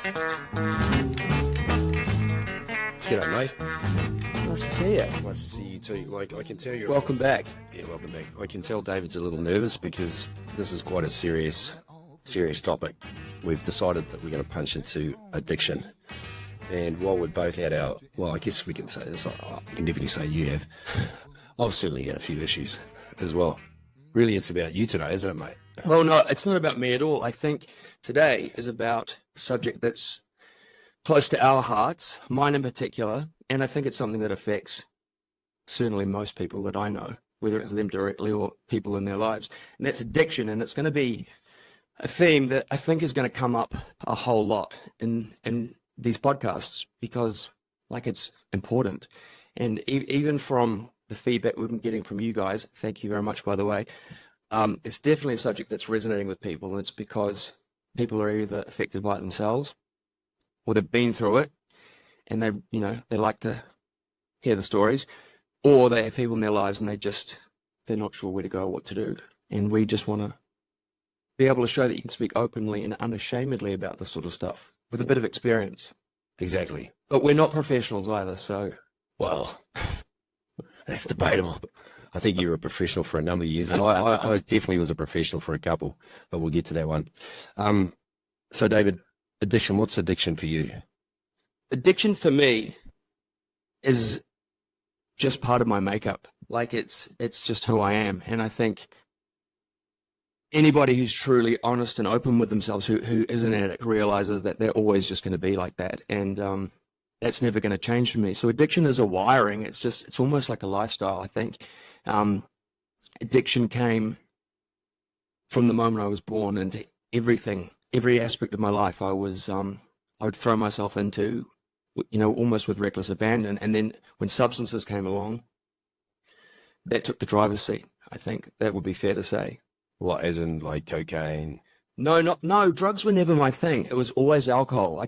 G'day, mate. Nice to see you. Nice to see you too. Like, I can tell you. Welcome back. Yeah, welcome back. I can tell David's a little nervous because this is quite a serious topic. We've decided that we're going to punch into addiction. And while we're both at our, well, I guess we can say this. I can definitely say you have. I've certainly had a few issues as well. Really, it's about you today, isn't it, mate? Well, no, it's not about me at all. I think today is about a subject that's close to our hearts, mine in particular, and I think it's something that affects certainly most people that I know, whether it's them directly or people in their lives, and that's addiction. And it's going to be a theme that I think is going to come up a whole lot in these podcasts because, like, it's important. And even from the feedback we've been getting from you guys, thank you very much, by the way, it's definitely a subject that's resonating with people, and it's because people are either affected by it themselves or they've been through it and they like to hear the stories, or they have people in their lives and they're not sure where to go or what to do. And we just want to be able to show that you can speak openly and unashamedly about this sort of stuff with a bit of experience. Exactly. But we're not professionals either, so... Well, that's debatable. I think you were a professional for a number of years, and I definitely was a professional for a couple, but we'll get to that one. So, David, addiction, what's addiction for you? Addiction for me is just part of my makeup. Like, it's just who I am. And I think anybody who's truly honest and open with themselves, who is an addict, realizes that they're always just going to be like that. And that's never going to change for me. So addiction is a wiring. It's almost like a lifestyle, I think. Addiction came from the moment I was born, and every aspect of my life I would throw myself into, almost with reckless abandon. And then when substances came along, that took the driver's seat. I think that would be fair to say. What, as in like cocaine? No, drugs were never my thing. It was always alcohol.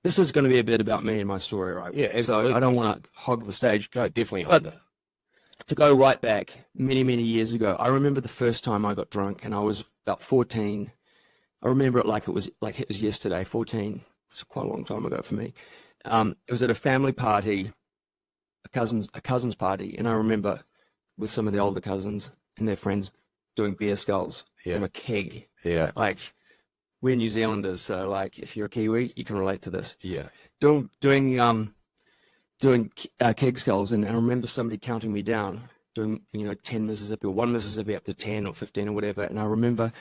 This is going to be a bit about me and my story, right? Yeah, absolutely. So I don't want to hog the stage. No, definitely hog that. To go right back many, many years ago, I remember the first time I got drunk, and I was about 14. I remember it like it was yesterday. 14. It's quite a long time ago for me. It was at a family party, a cousin's party, and I remember with some of the older cousins and their friends doing beer skulls from a keg. Yeah. Like, we're New Zealanders, so like if you're a Kiwi, you can relate to this. Yeah. Doing keg skulls, and I remember somebody counting me down, doing 10 Mississippi or 1 Mississippi up to 10 or 15 or whatever, and I remember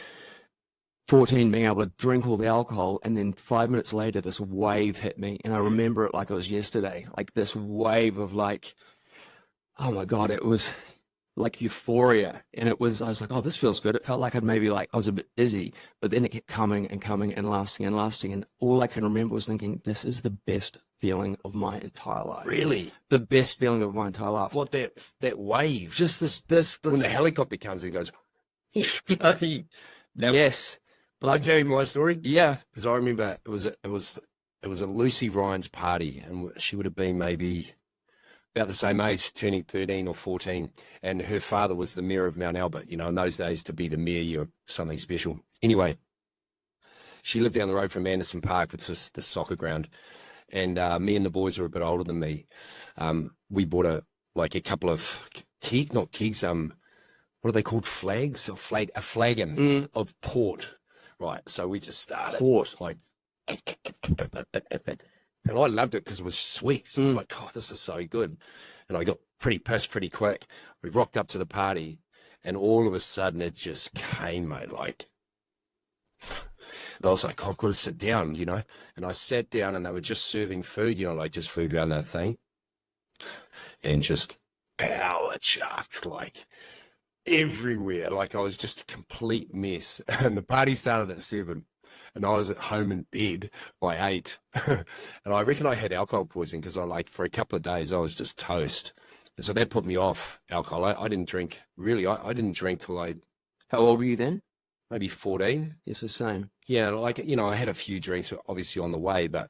14 being able to drink all the alcohol, and then 5 minutes later this wave hit me, and I remember it like it was yesterday, like this wave of like, oh my God, it was like euphoria. And I was like, oh, this feels good. It felt like I was a bit dizzy, but then it kept coming and coming and lasting. And all I can remember was thinking, this is the best feeling of my entire life. Really? The best feeling of my entire life. What, that wave? Just this When the helicopter comes and goes, yes. But I tell you my story. Yeah. Because I remember it was a Lucy Ryan's party, and she would have been maybe about the same age, turning 13 or 14, and her father was the mayor of Mount Albert. In those days, to be the mayor, you're something special. Anyway, she lived down the road from Anderson Park, with this soccer ground, and me and the boys were a bit older than me. We bought a couple of not kegs, what are they called, flags? A flagon of port, right? So we just started Port. like, and I loved it because it was sweet. So it was like, oh, this is so good. And I got pretty pissed pretty quick. We rocked up to the party, and all of a sudden it just came, mate. Like, and I was like, oh, I've got to sit down, And I sat down, and they were just serving food, like just food around that thing. And just power chucked, like, everywhere. Like, I was just a complete mess. And the party started at 7. And I was at home in bed by 8. And I reckon I had alcohol poisoning because for a couple of days, I was just toast. And so that put me off alcohol. I didn't drink, really. I didn't drink till How old were you then? Maybe 14. Yes, the same. Yeah, I had a few drinks, obviously, on the way. But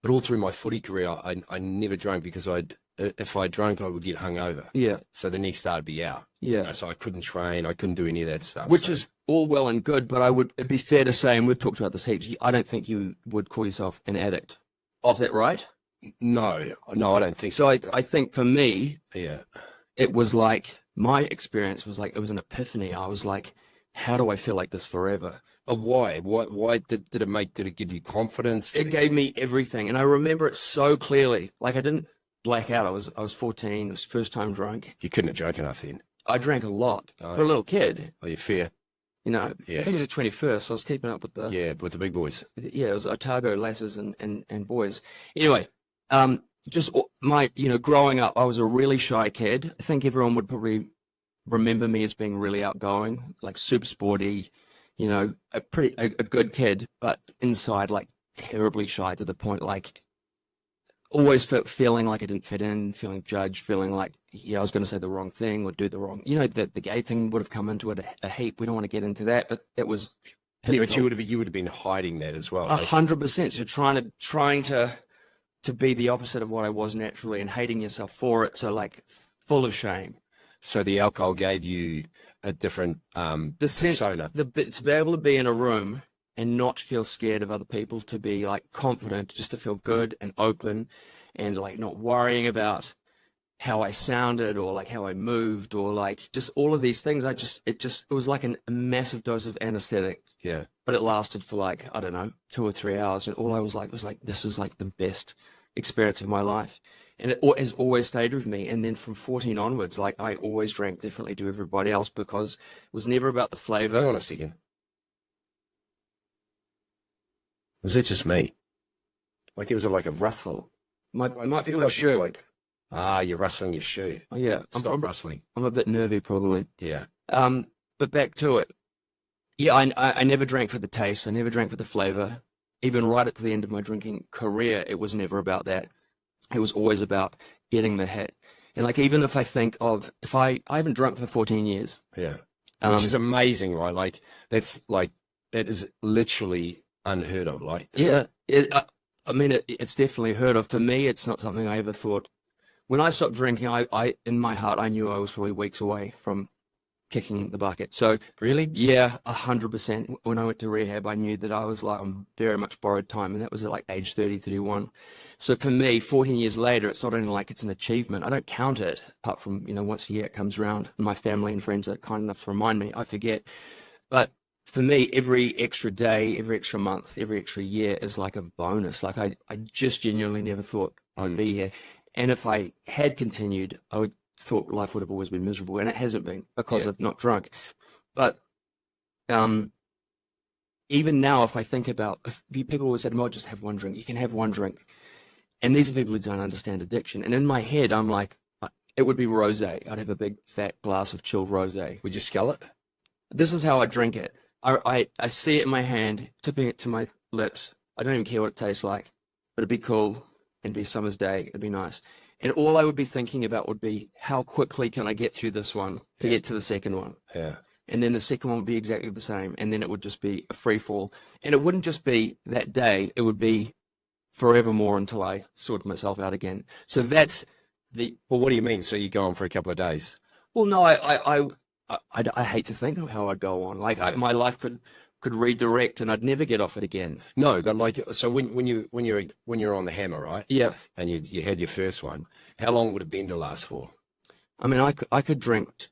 all through my footy career, I never drank because if I drank, I would get hungover. Yeah. So the next day I'd be out. Yeah. So I couldn't train. I couldn't do any of that stuff. Which is all well and good, but it'd be fair to say, and we've talked about this heaps, I don't think you would call yourself an addict. Is that right? No, I don't think So I think for me, Yeah. it was like, my experience was like, it was an epiphany. I was like, how do I feel like this forever? But why? Why did it give you confidence? It gave me everything. And I remember it so clearly. Like, I didn't black out. I was 14. It was first time drunk. You couldn't have drunk enough then. I drank a lot Oh. for a little kid. Oh, you're fair. You know, Yeah. I think it was the 21st, so I was keeping up with the, Yeah, with the big boys. it was Otago lasses and boys. Anyway, just my, growing up, I was a really shy kid. I think everyone would probably remember me as being really outgoing, like super sporty, a good kid, but inside like terribly shy to the point like always feeling like I didn't fit in, feeling judged, feeling like I was going to say the wrong thing or do the wrong, the gay thing would have come into it a heap. We don't want to get into that, but it was. Yeah, but you would have been hiding that as well. 100%. So trying to be the opposite of what I was naturally and hating yourself for it. So like full of shame. So the alcohol gave you a different The sense, persona. to be able to be in a room and not feel scared of other people, to be like confident, just to feel good and open and like not worrying about how I sounded or like how I moved or like just all of these things. It was like a massive dose of anesthetic. Yeah. But it lasted for like, I don't know, 2 or 3 hours. And all I was like, this is like the best experience of my life. And it has always stayed with me. And then from 14 onwards, like I always drank differently to everybody else because it was never about the flavor. Hang on a second. Was it just me? Like it was like a rustle. Might be my shirt. Like, you're rustling your shoe. Oh, yeah. Stop rustling. I'm a bit nervy probably. Yeah. But back to it. Yeah, I never drank for the taste. I never drank for the flavor. Even right up to the end of my drinking career, it was never about that. It was always about getting the hit. And like, even if I think of, if I haven't drunk for 14 years. Yeah. Which is amazing, right? Like, that is literally unheard of. Like, Yeah. I mean, it's definitely heard of. For me, it's not something I ever thought. When I stopped drinking, I in my heart, I knew I was probably weeks away from kicking the bucket. So really? yeah, 100%. When I went to rehab, I knew that I was like on very much borrowed time, and that was at like age 30, 31. So for me, 14 years later, it's not only like it's an achievement. I don't count it, apart from, once a year it comes around, and my family and friends are kind enough to remind me, I forget. But for me, every extra day, every extra month, every extra year is like a bonus. Like I just genuinely never thought I'd be here. And if I had continued, I would thought life would have always been miserable, and it hasn't been because I've not drunk. But even now, if I think about, if people always said, "Well, just have one drink." You can have one drink, and these are people who don't understand addiction. And in my head, I'm like, it would be rosé. I'd have a big fat glass of chilled rosé. Would you scull it? This is how I drink it. I see it in my hand, tipping it to my lips. I don't even care what it tastes like, but it'd be cool and be summer's day. It'd be nice. And all I would be thinking about would be, how quickly can I get through this one to get to the second one? Yeah. And then the second one would be exactly the same. And then it would just be a free fall. And it wouldn't just be that day. It would be forevermore until I sorted myself out again. So that's the... Well, what do you mean? So you go on for a couple of days? Well, no, I hate to think of how I'd go on. Like my life could redirect, and I'd never get off it again. No, but like, so when you're on the hammer, right? Yeah. And you had your first one, how long would a bender last for? I mean, I could drink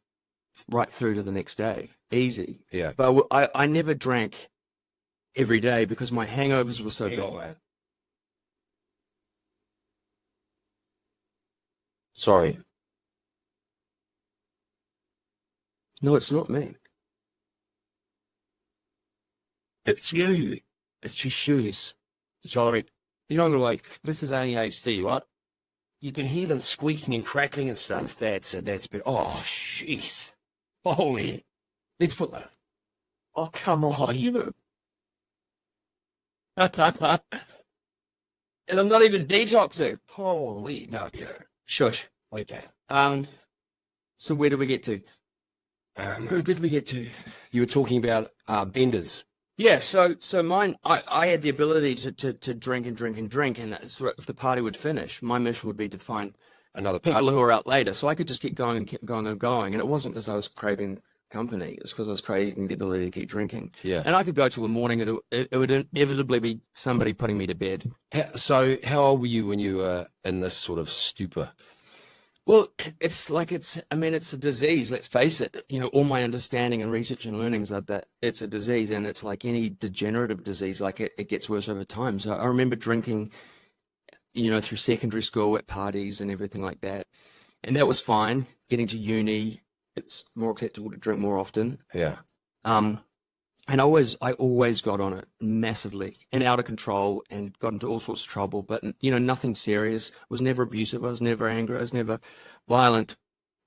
right through to the next day, easy. Yeah. But I never drank every day because my hangovers were so bad. Sorry. No, it's not me. It's you. It's your shoes. Sorry. You know, like, this is ADHD, right? You can hear them squeaking and crackling and stuff. That's been. Oh, jeez. Holy. Let's put that. Oh, come on. You know. And I'm not even detoxing. Holy no. Shush. Okay. So where did we get to? Who did we get to? You were talking about benders. Yeah, so mine, I had the ability to drink and drink and drink, and that's if the party would finish, my mission would be to find Another people part. who were out later, so I could just keep going and keep going and going, and it wasn't because I was craving company. It's because I was craving the ability to keep drinking. Yeah. And I could go till the morning, and it would inevitably be somebody putting me to bed. So how old were you when you were in this sort of stupor? Well, it's a disease, let's face it. You know, all my understanding and research and learnings are that it's a disease, and it's like any degenerative disease, like it gets worse over time. So I remember drinking, you know, through secondary school at parties and everything like that. And that was fine. Getting to uni, it's more acceptable to drink more often. Yeah. And I always got on it massively and out of control and got into all sorts of trouble, but, you know, nothing serious. I was never abusive. I was never angry. I was never violent,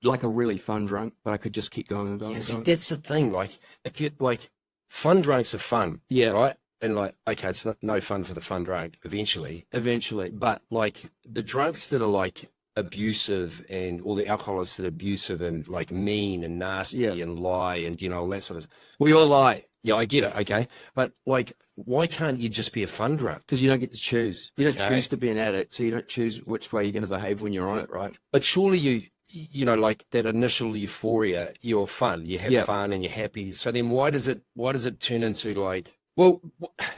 like a really fun drunk, but I could just keep going and going Yeah, and see, going. that's the thing. Like, if you like, fun drunks are fun. Yeah. Right. And like, okay, it's no fun for the fun drunk eventually, Eventually. but like the drunks that are like abusive and all the alcoholics that are abusive and like mean and nasty Yeah. and lie and, you know, all that sort of. We all lie Yeah, I get it. Okay. But like, why can't you just be a fun drunk? because you don't get to choose. You don't Okay. choose to be an addict, so you don't choose which way you're going to behave when you're on it, right? But surely you know, like that initial euphoria, you're fun, you have Yeah. fun and you're happy. So then why does it turn into like, Well,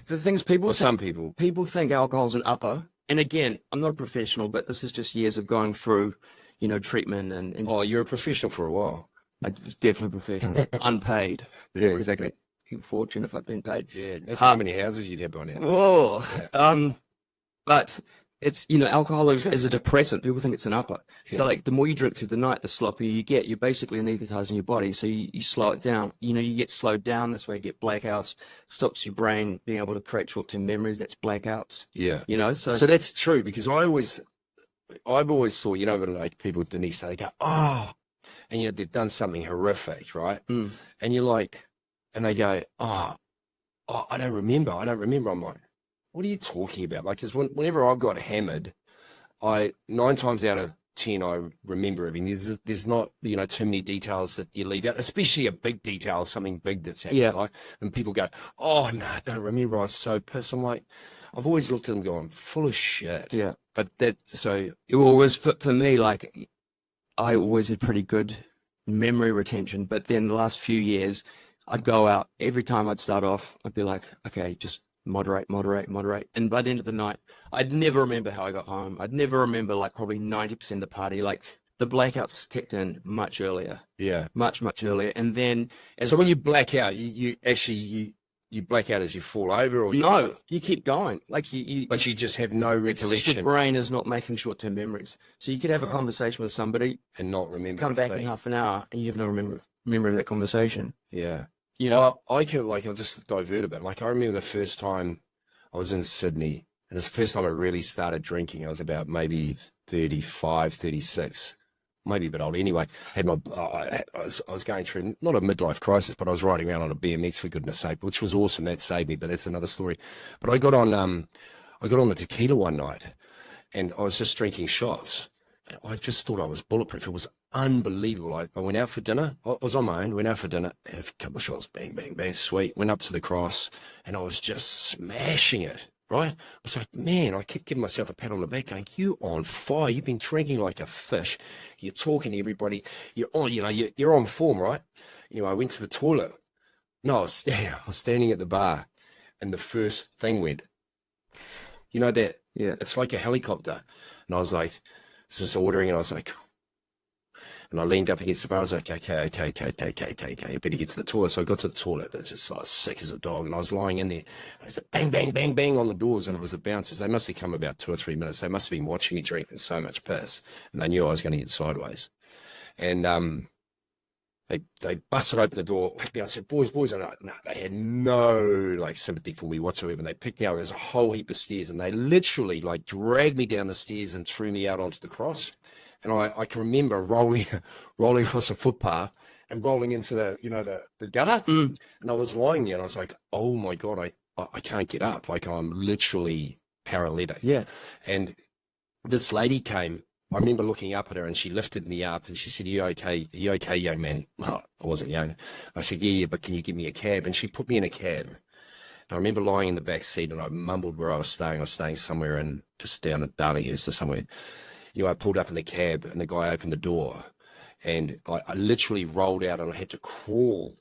the things for some people, people think alcohol's an upper. And again, I'm not a professional, but this is just years of going through, you know, treatment and oh, you're a professional for a while. it's definitely professional, unpaid. Yeah, Exactly. Fortune if I'd been paid. Yeah, that's how many houses you'd have by now. Whoa. But it's, you know, alcohol is a depressant. People think it's an upper. Yeah. So like the more you drink through the night, the sloppier you get. You're basically anesthetizing your body. So you slow it down. You know, you get slowed down. That's why you get blackouts. Stops your brain being able to create short-term memories. That's blackouts. Yeah. You know, so So that's true because I've always thought, you know, when like people Denise, they go, oh, and you know, they've done something horrific, right? Mm. And you're like, and they go, oh, I don't remember. I'm like, what are you talking about? Like, because whenever I've got hammered, 9 times out of 10, I remember everything. There's not, you know, too many details that you leave out, especially a big detail, something big that's happened. Yeah. Like, and people go, oh, no, I don't remember. I was so pissed. I'm like, I've always looked at them going, full of shit. yeah. But so, It always, for me, like, I always had pretty good memory retention. But then the last few years, I'd go out. Every time I'd start off, I'd be like, okay, just moderate. And by the end of the night, I'd never remember how I got home. I'd never remember, like, probably 90% of the party. Like, the blackouts kicked in much earlier, yeah. much earlier. And then, So when you black out, you actually black out as you fall over, or no, you keep going. Like, but you just have no it's just your recollection brain is not making short-term memories. So you could have a conversation with somebody, and not remember. come a back in thing. half an hour, and you have no memory of that conversation. Yeah. You know, I can, like, I'll just divert a bit. Like, I remember the first time I was in Sydney, and it's the first time I really started drinking. I was about maybe 35, 36, maybe a bit old. Anyway, I was going through not a midlife crisis, but I was riding around on a BMX, for goodness sake, which was awesome. That saved me, but that's another story. But I got on the tequila one night, and I was just drinking shots. I just thought I was bulletproof. It was unbelievable. I went out for dinner. I was on my own, went out for dinner, had a couple of shots, bang, bang, bang, sweet. Went up to the cross, and I was just smashing it, right? I was like, man, I kept giving myself a pat on the back going, you on fire. You've been drinking like a fish. You're talking to everybody. You're on, you know, you're on form, right? You know, I went to the toilet. No, I was standing at the bar, and the first thing went. You know that? yeah. It's like a helicopter. And I was like, just ordering, and I was like, and I leaned up against the bar. I was like, okay, I better get to the toilet. So I got to the toilet. It's just like sick as a dog. And I was lying in there. And I was like, bang, bang, bang, bang on the doors. And it was the bouncers. They must have come about 2 or 3 minutes. They must have been watching me drinking so much piss. And they knew I was going to get sideways. And they busted open the door, picked me up, I said, boys. And they had no like sympathy for me whatsoever. And they picked me up. There was a whole heap of stairs. And they literally like dragged me down the stairs and threw me out onto the cross. And I can remember rolling across a footpath and rolling into the gutter. Mm. And I was lying there and I was like, oh my God, I can't get up. Like, I'm literally paralytic. Yeah. And this lady came. I remember looking up at her and she lifted me up and she said, are you okay? Are you okay, young man? Oh, I wasn't young. I said, yeah, but can you give me a cab? And she put me in a cab. And I remember lying in the back seat and I mumbled where I was staying. I was staying somewhere just down at Darlinghurst or somewhere. You know, I pulled up in the cab and the guy opened the door and I literally rolled out and I had to crawl.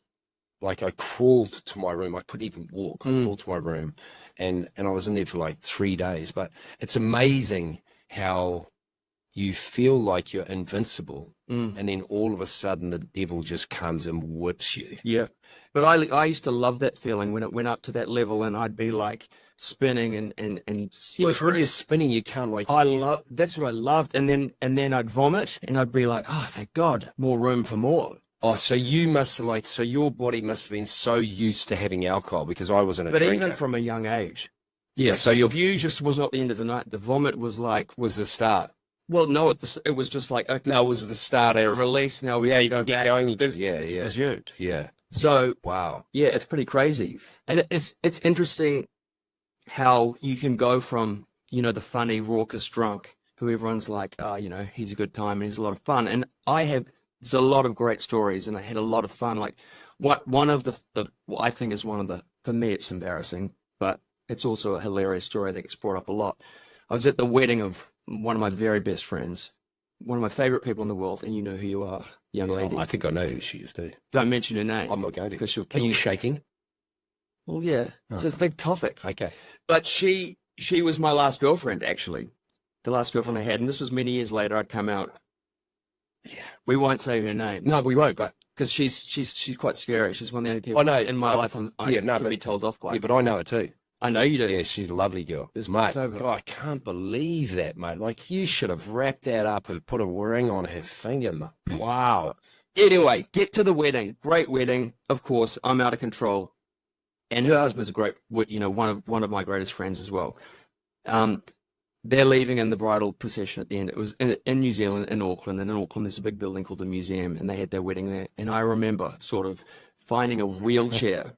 Like I crawled to my room. I couldn't even walk. I crawled to my room, and I was in there for like 3 days. But it's amazing how you feel like you're invincible, and then all of a sudden the devil just comes and whips you. Yeah. But I used to love that feeling when it went up to that level, and I'd be like spinning and Yeah, but when you're spinning, you can't like. that's what I loved. And then I'd vomit, and I'd be like, oh, thank God, more room for more. Oh, so you must have so your body must have been so used to having alcohol, because I wasn't a But drinker. even from a young age. Yeah, so your view just was not the end of the night. The vomit was like, was the start. well, no, it was just like, okay, No, it was the start of release. Now we go back. Yeah. Resumed. Yeah. So Wow. yeah, it's pretty crazy, and it's interesting how you can go from, you know, the funny, raucous drunk who everyone's like, oh, you know, he's a good time and he's a lot of fun. And there's a lot of great stories, and I had a lot of fun. Like one of the what I think is one of the, for me, it's embarrassing, but it's also a hilarious story that gets brought up a lot. I was at the wedding of one of my very best friends, one of my favorite people in the world, and you know who you are, young lady. I think I know who she is too. Don't mention her name. I'm not going to. Because she'll Are kill you me. shaking? Well, yeah, it's a big topic. Okay. But she was my last girlfriend, actually. The last girlfriend I had, and this was many years later. I'd come out. Yeah, we won't say her name. No, we won't. But Because she's quite scary. She's one of the only people I know. in my life I can be told off quite. yeah, but I know her too. I know you do. Yeah, she's a lovely girl. It's Mate, so good. God, I can't believe that, mate. Like, you should have wrapped that up and put a ring on her finger, mate. Wow. Anyway, get to the wedding. Great wedding. Of course, I'm out of control. And her husband's a great, you know, one of my greatest friends as well. They're leaving in the bridal procession at the end. It was in New Zealand, in Auckland. And in Auckland, there's a big building called the Museum, and they had their wedding there. And I remember sort of finding a wheelchair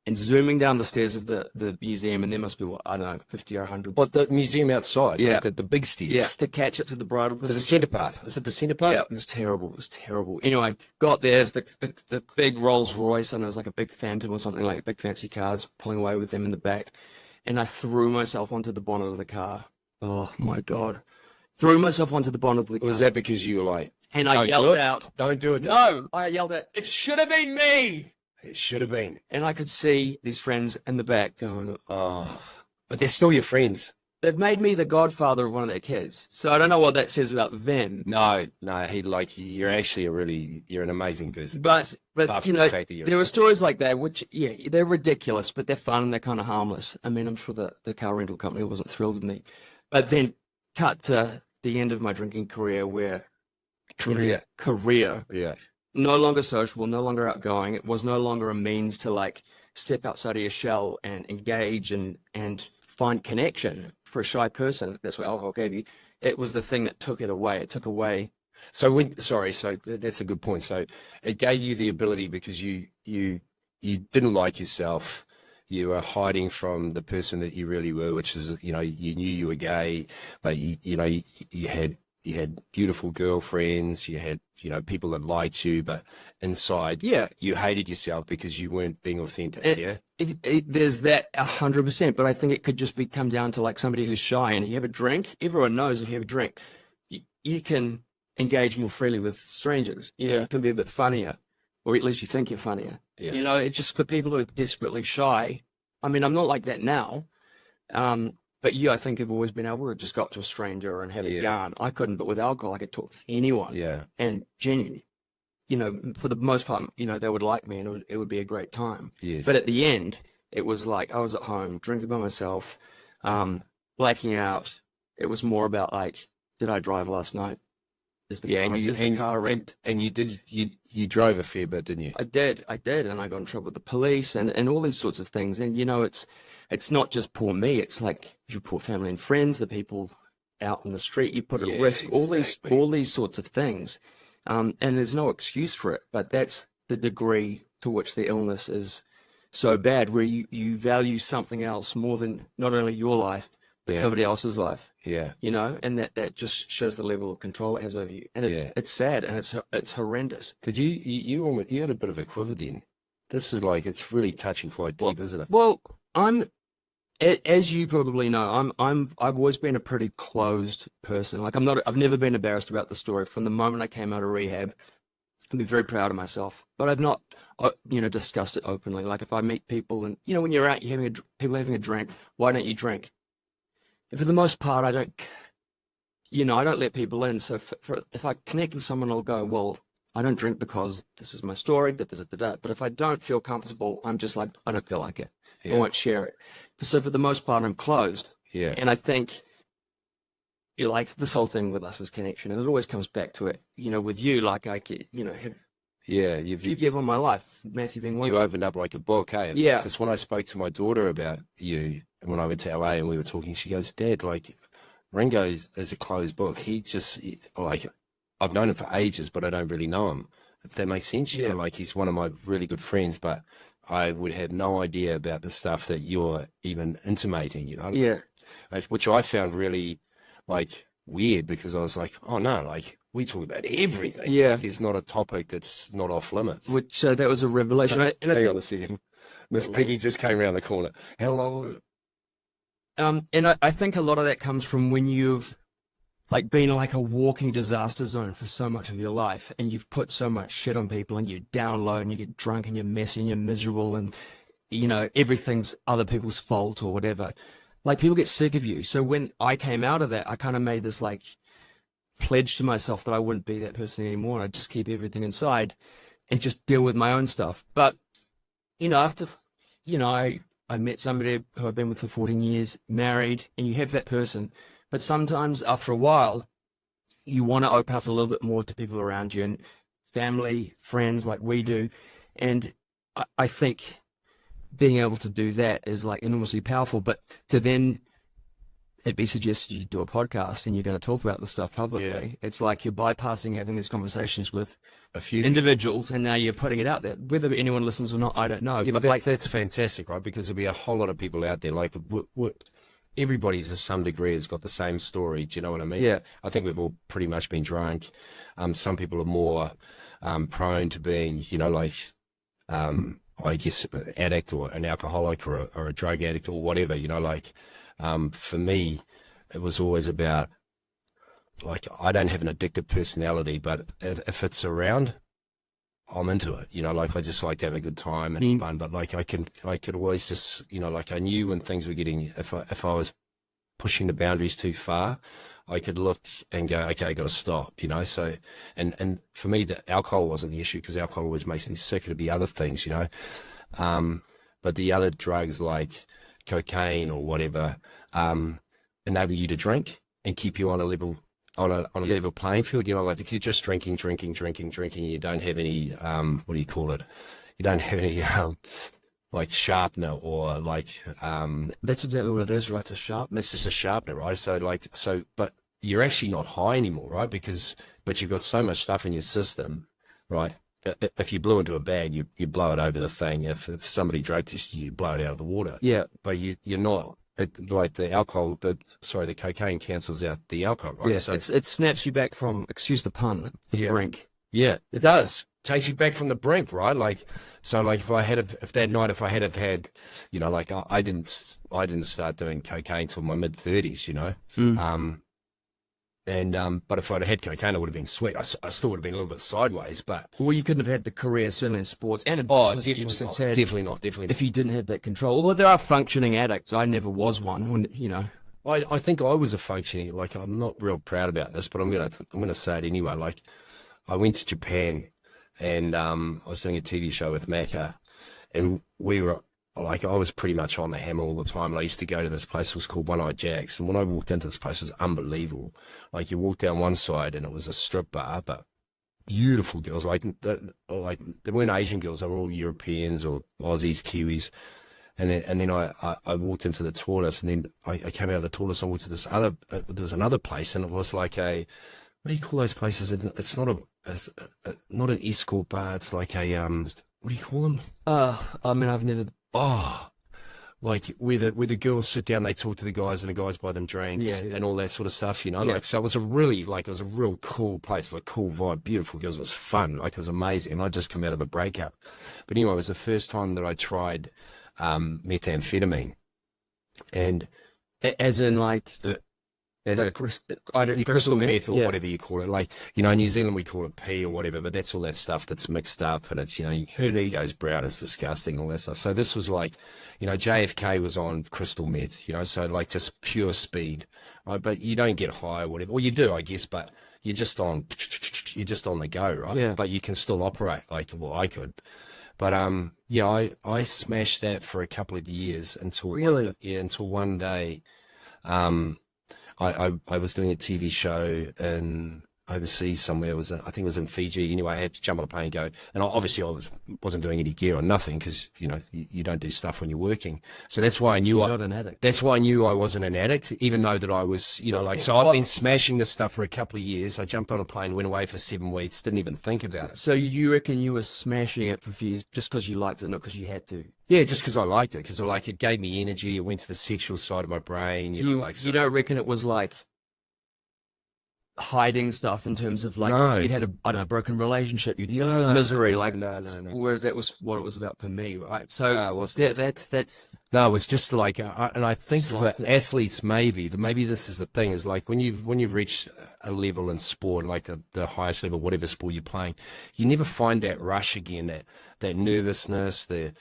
and zooming down the stairs of the museum, and there must be, what, I don't know, 50 or 100. What, the museum outside? Yeah. The big stairs? Yeah, to catch up to the bridal To the procession. centre part. Is it the centre part? Yeah, it was terrible. It was terrible. Anyway, got there, the big Rolls Royce, and it was like a big Phantom or something, like big fancy cars, pulling away with them in the back. And I threw myself onto the bonnet of the car. Oh my God. Threw myself onto the bonnet of the car. Was that because you were like, And I "Don't do yelled it. out, Don't do it"? no, I yelled out, it should have been me. It should have been. And I could see these friends in the back going, Oh. But they're still your friends. they've made me the godfather of one of their kids. So I don't know what that says about them. No, you're actually you're an amazing person. But Apart you from know, the fact that you're- there are stories like that, which, yeah, they're ridiculous, but they're fun and they're kind of harmless. I mean, I'm sure the car rental company wasn't thrilled with me. But then cut to the end of my drinking career where... Career. Yeah. No longer sociable, no longer outgoing. It was no longer a means to, like, step outside of your shell and engage and find connection for a shy person. That's what alcohol gave you. It was the thing that took it away. It took away... So that's a good point. So it gave you the ability because you didn't like yourself. You were hiding from the person that you really were, which is, you know, you knew you were gay, but you had beautiful girlfriends, you had, you know, people that liked you, but inside, Yeah. you hated yourself because you weren't being authentic. Yeah. There's that 100%, but I think it could just come down to like somebody who's shy, and if you have a drink, everyone knows if you have a drink, you can engage more freely with strangers. Yeah. You can be a bit funnier, or at least you think you're funnier. Yeah. You know, it's just for people who are desperately shy. I mean, I'm not like that now, but you, I think, have always been able to just go up to a stranger and have a Yeah. yarn. I couldn't, but with alcohol, I could talk to anyone. Yeah. And genuinely, you know, for the most part, you know, they would like me, and it would be a great time. Yes. But at the end, it was like I was at home drinking by myself, blacking out. It was more about like, did I drive last night? Is the car wrecked? And you drove a fair bit, didn't you? I did, and I got in trouble with the police and all these sorts of things. And you know, it's not just poor me. It's like your poor family and friends, the people out in the street you put at Yeah, risk, exactly. all these sorts of things. And there's no excuse for it, but that's the degree to which the illness is so bad, where you value something else more than not only your life, but Yeah. somebody else's life. Yeah. You know, and that just shows the level of control it has over you. And it's sad, and it's horrendous. Because you had a bit of a quiver then. This is like, it's really touching quite deep, isn't it? Well, I'm As you probably know, I've always been a pretty closed person. Like I've never been embarrassed about the story from the moment I came out of rehab. I've been very proud of myself, but I've not, discussed it openly. Like if I meet people and, when you're out, you're people having a drink, why don't you drink? And for the most part, I don't let people in. So if I connect with someone, I'll go, well, I don't drink because this is my story, da, da, da, da, da. But if I don't feel comfortable, I'm just like, I don't feel like it. Yeah. I won't share it. So for the most part, I'm closed. Yeah. And I think, like this whole thing with us is connection. And it always comes back to it, with you, like I get, Yeah, you give on my life, Matthew being one. you opened up like a book, hey? Yeah. Because when I spoke to my daughter about you, and when I went to LA and we were talking, she goes, Dad, like, Ringo is a closed book. Like, I've known him for ages, but I don't really know him. If that makes sense, Yeah. like, he's one of my really good friends, but I would have no idea about the stuff that you're even intimating, Yeah. Which I found really, like, weird, because I was like, oh, no, like, we talk about everything. Yeah. There's not a topic that's not off limits. Which, that was a revelation. Hang on a second. Miss Piggy just came around the corner. Hello. And I think a lot of that comes from when you've like been like a walking disaster zone for so much of your life, and you've put so much shit on people, and you down low, and you get drunk, and you're messy, and you're miserable, and everything's other people's fault or whatever. Like people get sick of you. So when I came out of that, I kind of made this like pledge to myself that I wouldn't be that person anymore. I'd just keep everything inside and just deal with my own stuff. But after I met somebody who I've been with for 14 years, married, and you have that person. But sometimes after a while, you want to open up a little bit more to people around you and family, friends like we do. And I think being able to do that is like enormously powerful. But to then it'd be suggested you do a podcast and you're going to talk about the stuff publicly. Yeah. It's like you're bypassing having these conversations with A few individuals, and now you're putting it out there. Whether anyone listens or not, I don't know. Yeah, but but that's fantastic, right? Because there'll be a whole lot of people out there. Like, everybody to some degree has got the same story. Do you know what I mean? Yeah. I think we've all pretty much been drunk. Some people are more prone to being, I guess, an addict or an alcoholic or a drug addict or whatever. For me, it was always about, like, I don't have an addictive personality, but if it's around, I'm into it. I just like to have a good time and fun. But like I could always just, I knew when things were getting, if I was pushing the boundaries too far, I could look and go, okay, I got to stop. So, and for me, the alcohol wasn't the issue, because alcohol always makes me sick. It'd be other things, but the other drugs like cocaine or whatever enable you to drink and keep you on a level. On a level playing field, like if you're just drinking, you don't have any, what do you call it? You don't have any, like sharpener or like, that's exactly what it is, right? It's a sharpener. it's just a sharpener, right? But you're actually not high anymore, right? But you've got so much stuff in your system, right? If you blew into a bag, you blow it over the thing. If somebody drugged you blow it out of the water. Yeah. But you're not. Like the alcohol, the cocaine cancels out the alcohol, right? Yeah, it snaps you back from, excuse the pun, the brink. Yeah, it does. Takes you back from the brink, right? If that night, if I had had, I didn't start doing cocaine till my mid-30s, but if I'd had cocaine, I would have been sweet. I still would have been a little bit sideways, but Well, you couldn't have had the career, certainly in sports, and definitely not. if you didn't have that control. Well, there are functioning addicts. I never was one, I think I was a functioning, I'm not real proud about this, but I'm gonna say it anyway. Like, I went to Japan, and I was doing a TV show with Macca, and we were I was pretty much on the hammer all the time. I used to go to this place, it was called One Eye Jack's, and when I walked into this place, it was unbelievable. Like, you walk down one side, and it was a strip bar, but beautiful girls. They weren't Asian girls; they were all Europeans or Aussies, Kiwis. And then I walked into the toilets, and then I came out of the toilets and walked to this other. There was another place, and it was like a, what do you call those places? It's not not an escort bar. It's like a what do you call them? I've never. Like where the girls sit down, they talk to the guys, and the guys buy them drinks, and all that sort of stuff. So it was a real cool place, like cool vibe, beautiful girls. It was fun, it was amazing. And I'd just come out of a breakup, but anyway, it was the first time that I tried methamphetamine, And As in, like, there's a crystal meth or yeah. whatever you call it. Like, you know, in New Zealand we call it pee or whatever, but that's all that stuff that's mixed up, and it's, you know, it goes brown, it's disgusting, all that stuff. So this was like, you know, JFK was on crystal meth, you know, so like just pure speed, right? But you don't get high or whatever. Well, you do, I guess, but you're just on the go, right? Yeah. But you can still operate, like, well, I could. But yeah, I smashed that for a couple of years until until one day, I was doing a TV show in overseas somewhere. I think it was in Fiji. Anyway, I had to jump on a plane and go. And obviously, I wasn't doing any gear or nothing, because you know you don't do stuff when you're working. So that's why I knew You're not an addict. That's why I knew I wasn't an addict, even though that I was, you know, like, so I've been smashing this stuff for a couple of years. I jumped on a plane, went away for 7 weeks, didn't even think about it. So you reckon you were smashing it for a few years just because you liked it, not because you had to? Yeah, just because I liked it, because like it gave me energy. It went to the sexual side of my brain. So You know, like, you don't reckon it was like hiding stuff in terms of like No. you'd had a, I don't know, broken relationship, you'd No. misery, like no. whereas that was what it was about for me, right? So that's No, it's just like, and I think for athletes, maybe this is the thing, is like when you reach a level in sport, like the highest level, whatever sport you're playing, you never find that rush again, that nervousness, the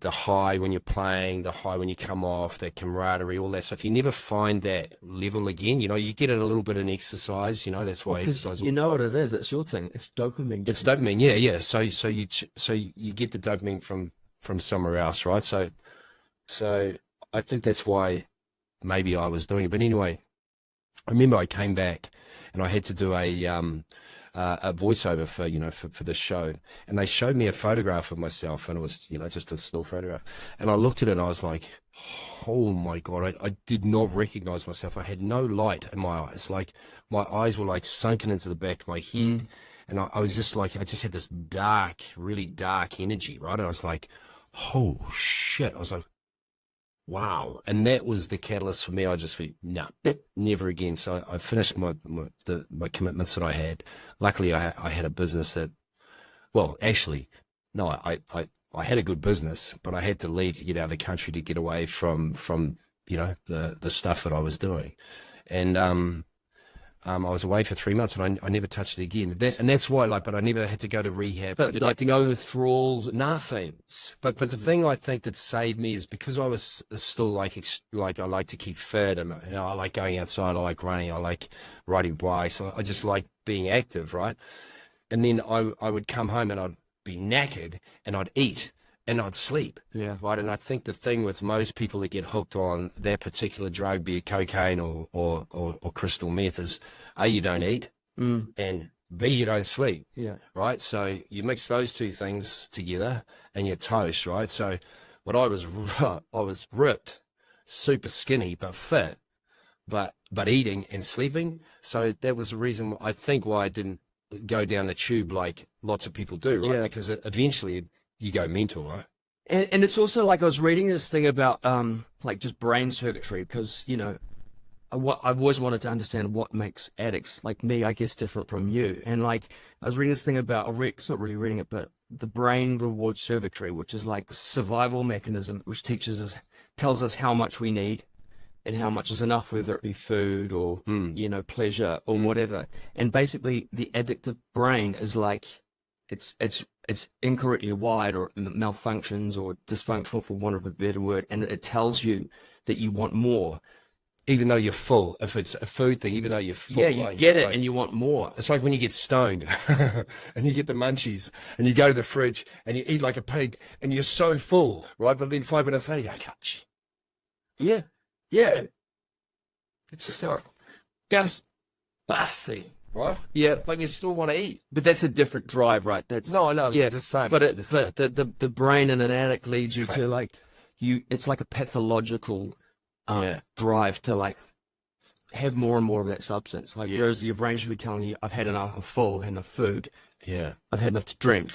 high when you're playing, the high when you come off, that camaraderie, all that stuff. You never find that level again. You know, you get it a little bit in exercise. You know, that's why exercise. you know what it is. It's your thing. It's dopamine. It's dopamine, yeah. So you get the dopamine from somewhere else, right? So I think that's why maybe I was doing it. But anyway, I remember I came back and I had to do a voiceover for the show, and they showed me a photograph of myself, and it was, you know, just a still photograph, and I looked at it and I was like, oh my God, I did not recognize myself. I had no light in my eyes. Like my eyes were like sunken into the back of my head. And I was just like, I just had this dark, really dark energy, right? And I was like, oh shit. I was like, wow. And that was the catalyst for me. I just went, no, never again. So I finished my commitments that I had. Luckily, I had a business that, well, actually, no, I had a good business, but I had to leave to get out of the country, to get away from you know, the stuff that I was doing. And I was away for 3 months, and I never touched it again. And that's why, like, but I never had to go to rehab. But like no withdrawals, Nothing. But the thing I think that saved me is because I was still like I like to keep fit, and you know, I like going outside, I like running, I like riding bikes, I just like being active, right? And then I would come home and I'd be knackered, and I'd eat and I'd sleep. Yeah. Right. And I think the thing with most people that get hooked on that particular drug, be it cocaine or crystal meth, is A, you don't eat, and B, you don't sleep. Yeah. Right. So you mix those two things together and you're toast. Right. So what I was ripped, super skinny, but fit, but eating and sleeping. So that was the reason, I think, why I didn't go down the tube like lots of people do. Right. Yeah. Because eventually you go mental, right? And it's also like I was reading this thing about like just brain circuitry, because you know I've always wanted to understand what makes addicts like me, I guess, different from you. And like I was reading this thing about, it's not really reading it, but the brain reward circuitry, which is like the survival mechanism, which tells us how much we need and how much is enough, whether it be food or you know, pleasure or whatever. And basically the addictive brain is like it's incorrectly wired, or malfunctions, or dysfunctional, for want of a better word, and it tells you that you want more. Even though you're full, if it's a food thing, even though you're full. Yeah, you get it, and you want more. It's like when you get stoned and you get the munchies and you go to the fridge and you eat like a pig and you're so full, right? But then 5 minutes later, you go, catch. Yeah. Yeah. It's just how Disgusting. right? Yeah. Like you still want to eat. But that's a different drive, right? That's No, yeah, just saying. But the brain in an addict leads you to like it's like a pathological drive to like have more and more of that substance. Like whereas your brain should be telling you, I've had enough, I'm full, enough food, Yeah. I've had enough to drink.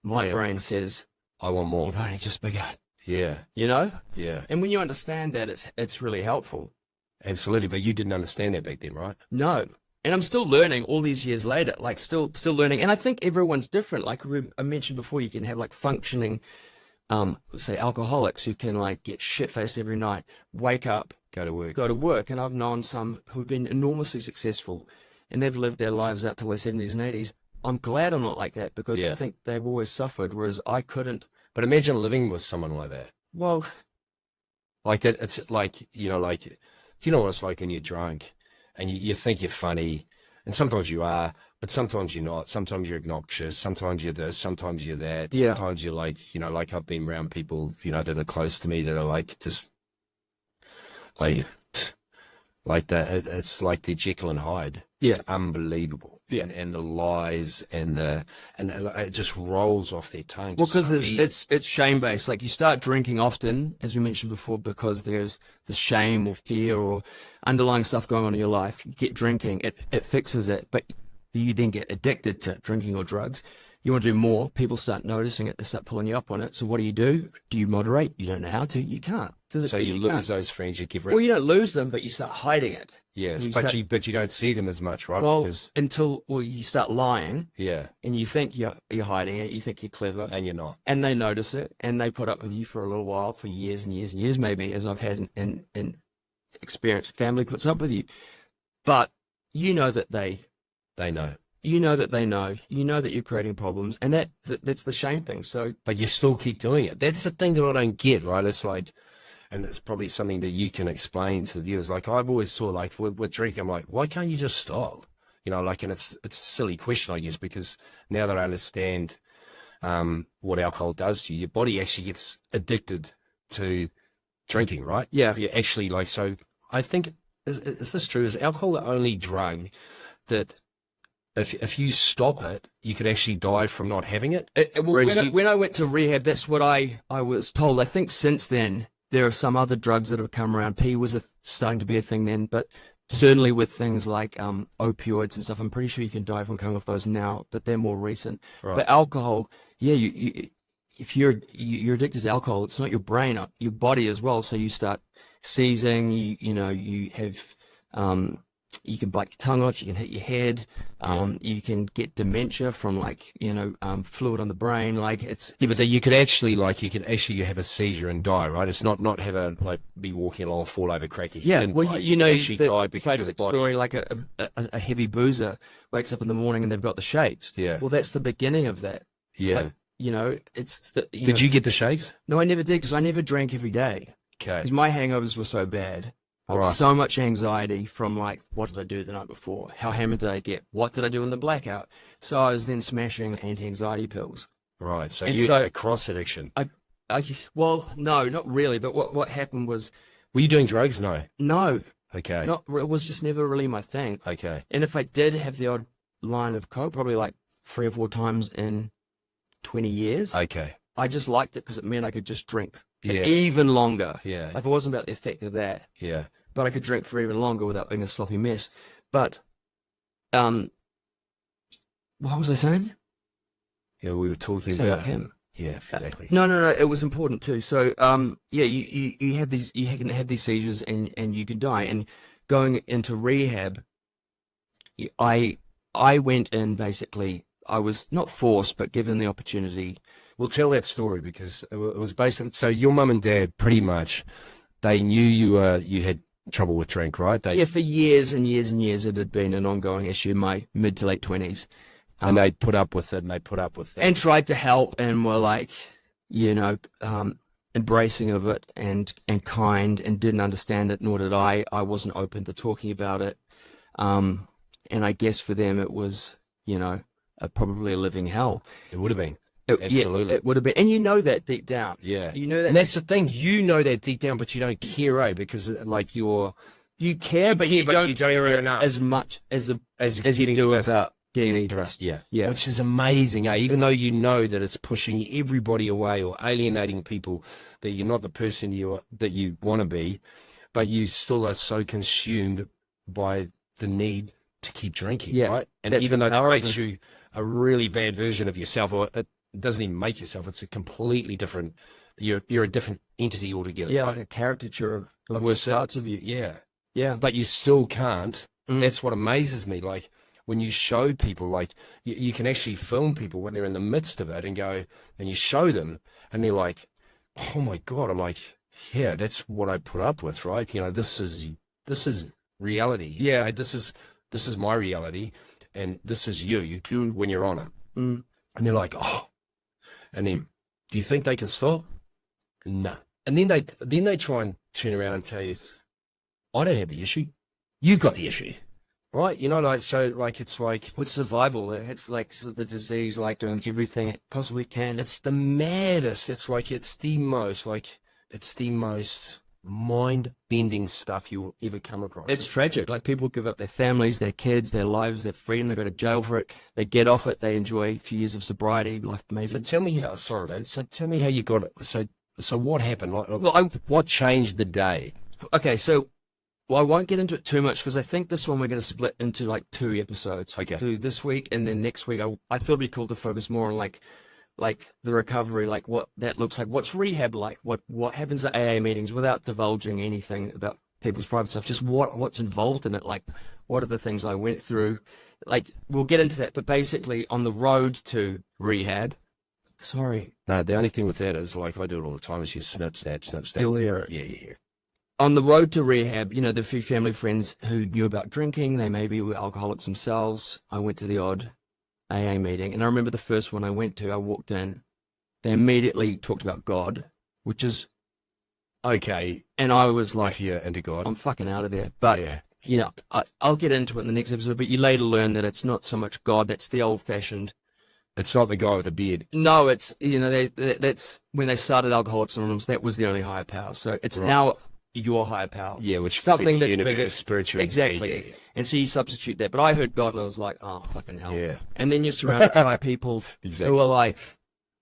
My brain says, I want more. you've only just begun. Yeah. You know? Yeah. And when you understand that, it's really helpful. Absolutely. But you didn't understand that back then, right? No. And I'm still learning all these years later, like still learning. And I think everyone's different. Like I mentioned before, you can have like functioning say alcoholics who can like get shit-faced every night, wake up, Go to work. go to work. And I've known some who've been enormously successful and they've lived their lives out till their 70s and 80s. I'm glad I'm not like that because Yeah. I think they've always suffered, whereas I couldn't. But imagine living with someone like that. Well, Like that, it's like, like, do you know what it's like when you're drunk and you think you're funny, and sometimes you are, but sometimes you're not. Sometimes you're obnoxious. Sometimes you're this. Sometimes you're that. Yeah. Sometimes you're like, like I've been around people, that are close to me that are like just like that. It's like the Jekyll and Hyde. Yeah. It's unbelievable. Yeah. And the lies and it just rolls off their tongue. well, just so because easy. it's shame-based. Like you start drinking often, as we mentioned before, because there's the shame or fear or underlying stuff going on in your life. You get drinking, it fixes it, but you then get addicted to drinking or drugs. You want to do more. People start noticing it. They start pulling you up on it. So what do? Do you moderate? You don't know how to. You can't. So you can't. lose those friends, you give rid. Well, you don't lose them, but you start hiding it. Yes, you but start- you don't see them as much, right? Well, Because, until you start lying, yeah, and you think you're hiding it. You think you're clever, and you're not. and they notice it, and they put up with you for a little while, for years and years and years, maybe, as I've had in experience. Family puts up with you, but you know that they Know. you know that they know, you know that you're creating problems, and that's the shame thing. So But you still keep doing it. That's the thing that I don't get, right? It's like, and it's probably something that you can explain to the viewers. Like I've always thought, like with drinking, I'm like, why can't you just stop? And it's a silly question, I guess, because now that I understand what alcohol does to you, your body actually gets addicted to drinking, right? Yeah. You actually so I think, is this true? Is alcohol the only drug that if you stop it, you could actually die from not having it? When I went to rehab, that's what I was told. I think since then there are some other drugs that have come around. P was starting to be a thing then, but certainly with things like opioids and stuff, I'm pretty sure you can die from coming off those now, but they're more recent. Right. But alcohol, yeah, if you're addicted to alcohol, it's not your brain, your body as well. So you start seizing. You have you can bite your tongue off, you can hit your head, you can get dementia from fluid on the brain. But then you could actually have a seizure and die, right? It's not have be walking along, fall over, crack your head. Well, right? actually die because your classic body. story, like a heavy boozer wakes up in the morning and they've got the shakes. Yeah. Well, that's the beginning of that. Yeah. Did you get the shakes? No, I never did, because I never drank every day. Okay. Because my hangovers were so bad. I Right. had so much anxiety from what did I do the night before? How hammered did I get? What did I do in the blackout? So I was then smashing anti-anxiety pills. Right. So And you so- had a cross addiction. Well, no, not really. But what happened was, Were you doing drugs? No. no, Okay. it was just never really my thing. Okay. And if I did have the odd line of coke, probably like 3 or 4 times in 20 years, Okay. I just liked it because it meant I could just drink for Yeah. even longer. Yeah. Like it wasn't about the effect of that, Yeah. but I could drink for even longer without being a sloppy mess. But, what was I saying? Yeah. We were talking Say about about him. Yeah. Exactly. No, it was important too. So, yeah, you have these, you can have these seizures and you can die. And going into rehab, I went in basically, I was not forced, but given the opportunity. We'll tell that story because it was basically, so your mum and dad pretty much, they knew you had trouble with drink, right? Yeah, for years and years and years, it had been an ongoing issue in my mid to late 20s. And they put up with it, and they put up with it. And tried to help and were like, embracing of it and kind, and didn't understand it, nor did I. I wasn't open to talking about it. And I guess for them it was, probably a living hell. It would have been. Yeah, Absolutely. it would have been. And you know that deep down. Yeah. You know that. And that's the thing. You know that deep down, but you don't care, eh? Because you care, but you don't care enough. as much as you getting do trust. without getting any Trust, yeah. Yeah. Which is amazing, eh? Even though you know that it's pushing everybody away or alienating people, that you're not the person that you want to be, but you still are so consumed by the need to keep drinking, Yeah, right? And that's even the though that power of makes you a really bad version of yourself, or it doesn't even make yourself, it's a completely different, you're a different entity altogether. Yeah, right? like a caricature of Worse parts of you. Yeah. Yeah. But you still can't. Mm. That's what amazes me. Like when you show people, like you can actually film people when they're in the midst of it and go, and you show them and they're like, oh my God, I'm like, yeah, that's what I put up with, right? You know, this is reality. Yeah, this is my reality, and this is you when you're on it. Mm. And they're like, oh, and then, do you think they can stop? No. And then they try and turn around and tell you, I don't have the issue. You've got the issue, right? You know, like, so, like, it's like, With survival, it's like the disease, like doing everything it possibly can. it's the maddest. It's like, it's the most mind-bending stuff you'll ever come across. It's tragic. Like, people give up their families, their kids, their lives, their freedom. They go to jail for it. They get off it. They enjoy a few years of sobriety, life So amazing. tell me how, sorry, Dave. So tell me how you got it. So what happened? Like, Well, what changed the day? okay, so I won't get into it too much because I think this one we're going to split into like 2 episodes. Okay. Do this week and then next week. I thought it'd be cool to focus more on like the recovery, like what that looks like. What's rehab like? What happens at AA meetings without divulging anything about people's private stuff? Just what's involved in it? Like, what are the things I went through? Like, we'll get into that. But basically, on the road to rehab. Sorry. No, the only thing with that is, like, I do it all the time, is you snip, snap, snip, snap. You'll hear it. Yeah. On the road to rehab, you know, the few family friends who knew about drinking, they maybe were alcoholics themselves. I went to the odd AA meeting, and I remember the first one I went to, I walked in, they immediately talked about God, which is, Okay, and I was like, like, you're into God. I'm fucking out of there. But, Yeah. you know, I'll get into it in the next episode, but you later learn that it's not so much God, that's the old-fashioned. It's not the guy with the beard. No, it's, you know, that's when they started Alcoholics Anonymous, that was the only higher power. So it's Right. now your higher power. Yeah, which Something that's universe, bigger. spiritual. Exactly. Yeah. And so you substitute that. But I heard God and I was like, oh, fucking hell. Yeah. And then you're surrounded by people Exactly. who are like,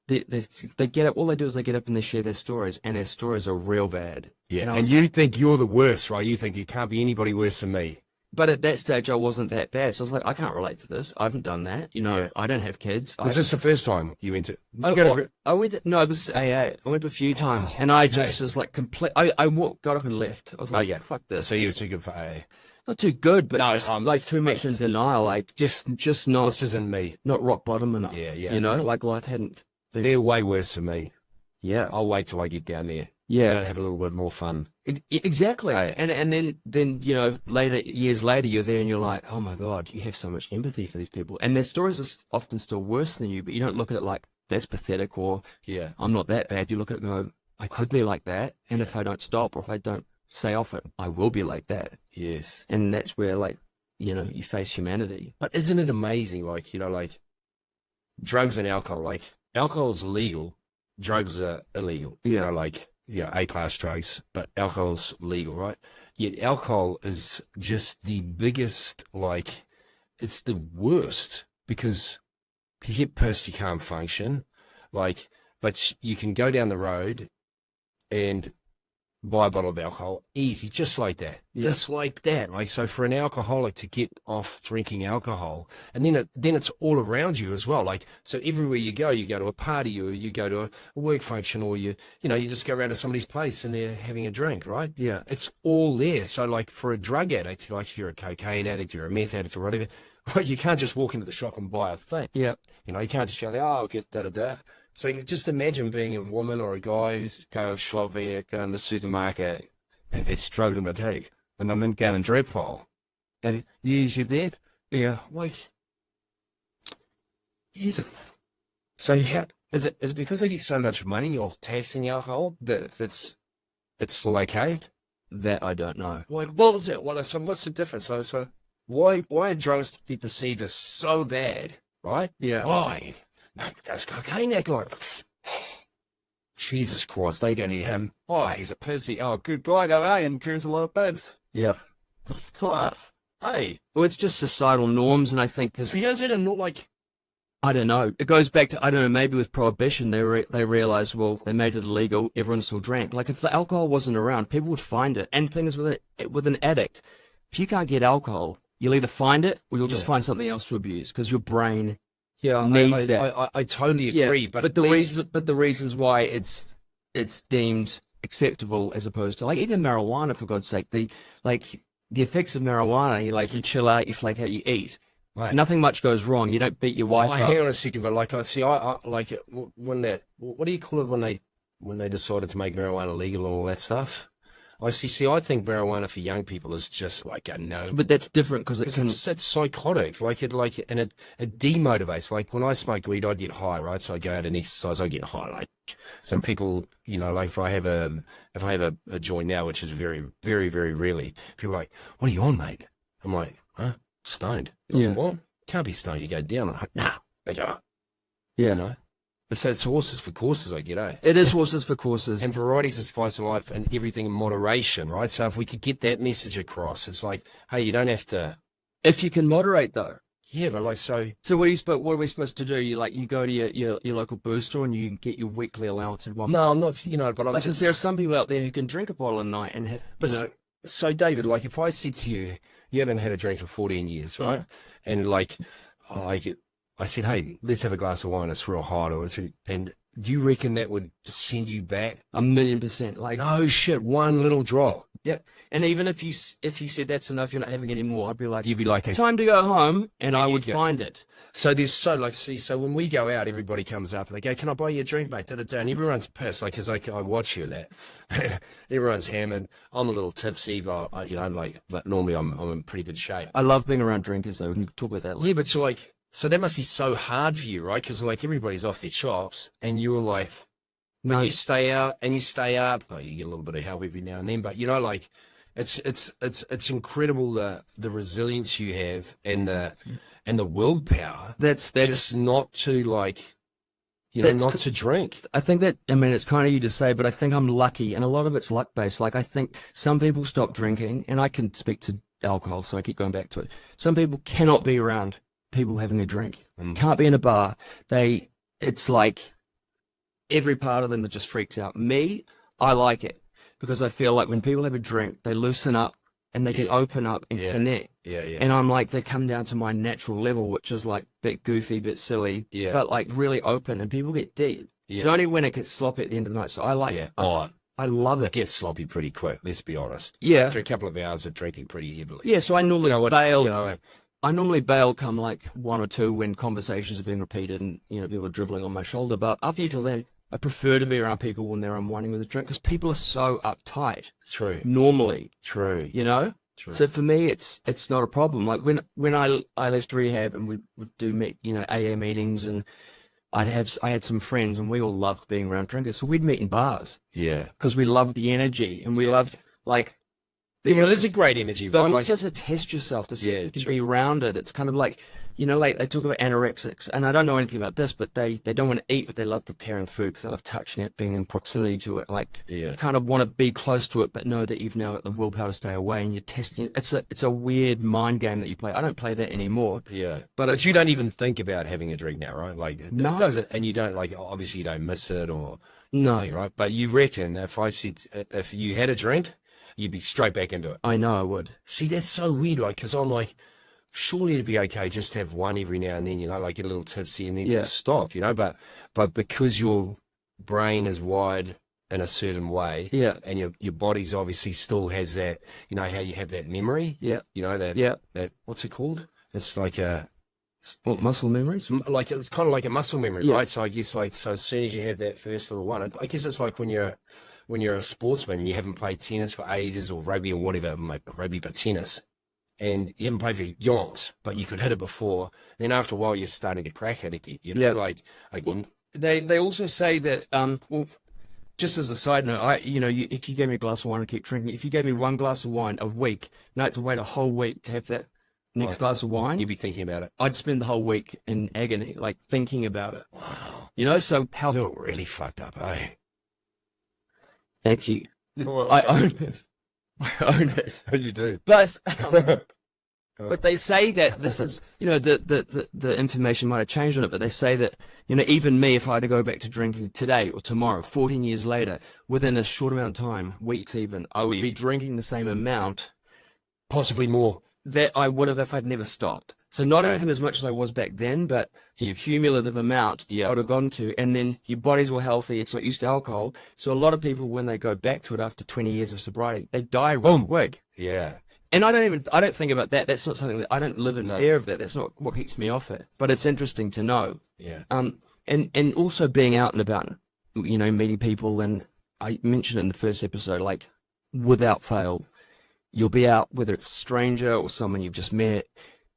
they get up, all they do is they get up and they share their stories, and their stories are real bad. Yeah, I and was- you think you're the worst, right? You think you can't be anybody worse than me. But at that stage, I wasn't that bad. So I was like, I can't relate to this. I haven't done that. You know, Yeah. I don't have kids. Was this the first time you went to? I went to, no, this is AA. I went to a few times, and I just was like complete. I got up and left. I was like, yeah. fuck this. So you were too good for AA. Not too good, but I'm like too much in denial. Like just not This isn't me. not rock bottom enough. Yeah. You know, like life hadn't. They're way worse than me. Yeah, I'll wait till I get down there. yeah. And have a little bit more fun. Exactly. Right. And then you know years later you're there and you're like, oh my god, you have so much empathy for these people, and their stories are often still worse than you, but you don't look at it like that's pathetic or Yeah. I'm not that bad. You look at it and go, I could be like that, and if I don't stop or if I don't stay off it, I will be like that. Yes. And that's where like you know you face humanity. But isn't it amazing? Like, you know, like drugs and alcohol, like alcohol's legal, drugs are illegal. You Yeah. know, like, you know, A-class drugs, but alcohol's legal, right? Yet alcohol is just the biggest, like, it's the worst because you get pissed, you can't function. Like, but you can go down the road and buy a bottle of alcohol easy, just like that. Yeah. Just like that. Like, so for an alcoholic to get off drinking alcohol, and then it's all around you as well. Like, so everywhere you go to a party or you go to a work function or you just go around to somebody's place and they're having a drink, right? Yeah. It's all there. So like for a drug addict, like if you're a cocaine addict, you're a meth addict or whatever, well, you can't just walk into the shop and buy a thing. Yeah. You know, you can't just go, oh, I'll get da-da-da. So you just imagine being a woman or a guy who's go Slovak, go in the supermarket and they're struggling with take. And I'm then going and drip hole. And you usually there. Yeah. Like, is it? So is it because they get so much money off tasting alcohol that it's still okay? That I don't know. Like, what was it? What's the difference? So why are drugs be perceived as so bad, right? Yeah. Why? No, that's cocaine, that guy. Jesus Christ, they don't need him. Oh, he's a pussy. Oh, good guy, though, eh? And carries a lot of beds. Yeah. Hey, Well, it's just societal norms, and I think because so is it not like, I don't know. It goes back to, I don't know, maybe with prohibition, they realized, well, they made it illegal, everyone still drank. Like, if the alcohol wasn't around, people would find it. And the thing is with an addict, if you can't get alcohol, you'll either find it or you'll just find something else to abuse because your brain yeah, needs that. I totally agree, but the reasons why it's deemed acceptable as opposed to, like, even marijuana, for God's sake, the effects of marijuana, you chill out, you flake out, you eat. Right. Nothing much goes wrong. You don't beat your wife up. Hang on a second, but like I like it when that, what do you call it when they when they decided to make marijuana legal and all that stuff. I think marijuana for young people is just like a no. But that's different because It's psychotic. And it demotivates. Like when I smoked weed, I'd get high, right? So I go out and exercise, I get high. Like some people, you know, like if I have a joint now, which is very, very, very rarely, people are like, "What are you on, mate?" I'm like, "Huh? Stoned." Yeah. What? Can't be stoned. You go down. I'm like, nah. They go up. yeah. You know. So it's horses for courses, I get, eh? It is horses for courses. And variety's the spice of life, and everything in moderation, right? So if we could get that message across, it's like, hey, you don't have to. If you can moderate though. Yeah, but like so. So what are we supposed to do? You go to your local booze store and you get your weekly allowance in one. No, I'm not. You know, but I'm Because just. there are some people out there who can drink a bottle a night and have. But you know, so David, like if I said to you, you haven't had a drink for 14 years, right? And like, I said, hey, let's have a glass of wine. It's real hot, and do you reckon that would send you back? 1,000,000%. Like No shit, one little drop. yeah. And even if you said that's enough, you're not having any more, I'd be like, You'd be like, time to go home, and I would go. find it. So there's so when we go out, everybody comes up and they go, "Can I buy you a drink, mate?" Da-da-da. And everyone's pissed, like, 'cause I watch you that. Everyone's hammered. I'm a little tipsy, but but normally I'm in pretty good shape. I love being around drinkers, though. We can talk about that later. Yeah, but so that must be so hard for you, right? 'Cause like everybody's off their chops, and you're like, No, you stay out and you stay up. Oh, you get a little bit of help every now and then, but you know, like, it's incredible the resilience you have and the willpower. that's Just not to not to drink. I think that, I mean, it's kind of you to say, but I think I'm lucky, and a lot of it's luck based. Like, I think some people stop drinking, and I can speak to alcohol, so I keep going back to it. Some people cannot be around people having a drink, can't be in a bar. It's like every part of them that just freaks out. Me, I like it because I feel like when people have a drink, they loosen up and they can open up and connect. Yeah. And I'm like, they come down to my natural level, which is like bit goofy, bit silly, but like really open, and people get deep. It's only when it gets sloppy at the end of the night. So I like it. I love It it. gets sloppy pretty quick, let's be honest. Yeah. After a couple of hours of drinking pretty heavily. Yeah, so I normally bail. You know, I normally bail come like 1 or 2 when conversations are being repeated and, you know, people are dribbling on my shoulder. But up until then, I prefer to be around people when they're unwinding with a drink because people are so uptight. true. Normally, True. you know? True. So for me, it's not a problem. Like when I left rehab and we would do AA meetings, and I had some friends and we all loved being around drinkers. So we'd meet in bars Yeah. because we loved the energy and we loved like, Well, there's a great energy. but Right? it's just to test yourself to see Yeah, if you can true. be around it. It's kind of like, you know, like they talk about anorexics, and I don't know anything about this, but they don't want to eat, but they love preparing food because they love touching it, being in proximity to it. Like, Yeah. you kind of want to be close to it, but know that you've now got the willpower to stay away, and you're testing it. It's a weird mind game that you play. I don't play that anymore. Yeah. But you don't even think about having a drink now, right? Like, it No. doesn't, and you don't, like, obviously you don't miss it or, No, right? But you reckon if you had a drink, you'd be straight back into it. I know I would. See, that's so weird, like, because I'm like, surely it'd be okay just to have one every now and then, you know, like get a little tipsy and then just stop, you know, but because your brain is wired in a certain way, Yeah. and your body's obviously still has that, you know, how you have that memory, Yeah. you know, that what's it called? It's like What, muscle memories? like it's kind of like a muscle memory, Yeah. right? So I guess so as soon as you have that first little one, I guess it's like when you're a sportsman and you haven't played tennis for ages or rugby or whatever, like rugby but tennis, and you haven't played for yonks, but you could hit it before. Then after a while, you're starting to crack it again. You know, Yeah. like again. They also say that well, just as a side note, if you gave me a glass of wine and keep drinking, if you gave me one glass of wine a week, and I had to wait a whole week to have that next glass of wine, You'd be thinking about it. I'd spend the whole week in agony, like thinking about it. Wow. You know, so how? You're really fucked up, eh? Thank you. I own it. I own it. You do. But but they say that this is, you know, the information might have changed on it, but they say that, you know, even me, if I had to go back to drinking today or tomorrow, 14 years later, within a short amount of time, weeks even, I would be drinking the same amount Possibly more. that I would have if I'd never stopped. So not even as much as I was back then, but the cumulative amount I would have gone to, and then your bodies were healthy. It's not used to alcohol. So a lot of people, when they go back to it after 20 years of sobriety, they die real quick. Yeah. And I don't think about that. That's not something that I don't live in fear of that. That's not what keeps me off it. But it's interesting to know. Yeah. And also being out and about. meeting people, and I mentioned it in the first episode, like, without fail, you'll be out, whether it's a stranger or someone you've just met,